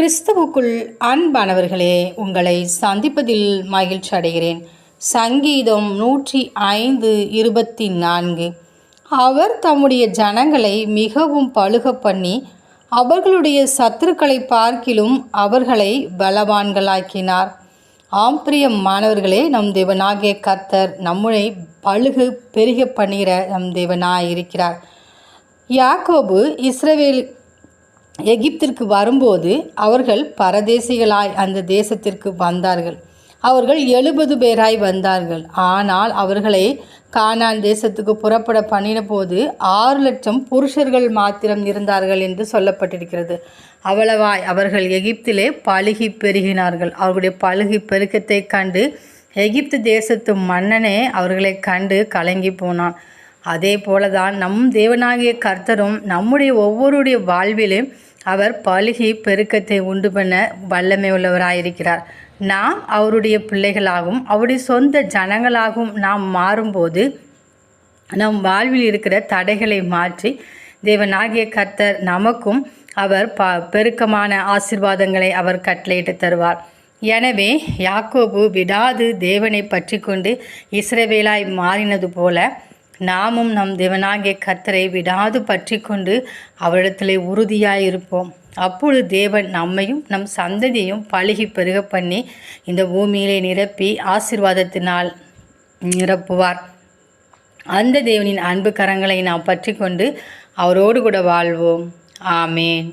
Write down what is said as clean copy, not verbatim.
கிறிஸ்துவுக்குள் அன்பானவர்களே, உங்களை சந்திப்பதில் மகிழ்ச்சி அடைகிறேன். சங்கீதம் 105:24. அவர் தம்முடைய ஜனங்களை மிகவும் பலுக பண்ணி அவர்களுடைய சத்துருக்களை பார்க்கிலும் அவர்களை பலவான்களாக்கினார். மாணவர்களே, நம் தேவனாகிய கர்த்தர் நம்முடைய பலுகு பெருக பண்ணுகிற நம் தேவனாயிருக்கிறார். யாக்கோபு இஸ்ரவேல் எகிப்திற்கு வரும்போது அவர்கள் பரதேசிகளாய் அந்த தேசத்திற்கு வந்தார்கள். அவர்கள் 70 பேராய் வந்தார்கள். ஆனால் அவர்களை கானான் தேசத்துக்கு புறப்பட பண்ணின போது 6 லட்சம் புருஷர்கள் மாத்திரம் இருந்தார்கள் என்று சொல்லப்பட்டிருக்கிறது. அவ்வளவாய் அவர்கள் எகிப்திலே பலுகி பெருகினார்கள். அவர்களுடைய பலுகி பெருக்கத்தை கண்டு எகிப்து தேசத்து மன்னனே அவர்களை கண்டு கலங்கி போனான். அதே போலதான் நம் தேவனாகிய கர்த்தரும் நம்முடைய ஒவ்வொருடைய வாழ்விலும் அவர் பலுகி பெருக்கத்தை உண்டு பண்ண வல்லமை உள்ளவராயிருக்கிறார். நாம் அவருடைய பிள்ளைகளாகவும் அவருடைய சொந்த ஜனங்களாகவும் நாம் மாறும்போது நம் வாழ்வில் இருக்கிற தடைகளை மாற்றி தேவனாகிய கர்த்தர் நமக்கும் அவர் பெருக்கமான ஆசீர்வாதங்களை அவர் கட்டளையிட்டு தருவார். எனவே யாக்கோபு விடாது தேவனை பற்றி கொண்டு இஸ்ரவேலாய் மாறினது போல நாமும் நம் தேவனாகிய கர்த்தரை விடாது பற்றி கொண்டு அவரிடத்திலே உறுதியாயிருப்போம். அப்பொழுது தேவன் நம்மையும் நம் சந்ததியையும் பலுகி பெருக பண்ணி இந்த பூமியிலே நிரப்பி ஆசீர்வாதத்தினால் நிரப்புவார். அந்த தேவனின் அன்பு கரங்களை நாம் பற்றி கொண்டு அவரோடு கூட வாழ்வோம். ஆமேன்.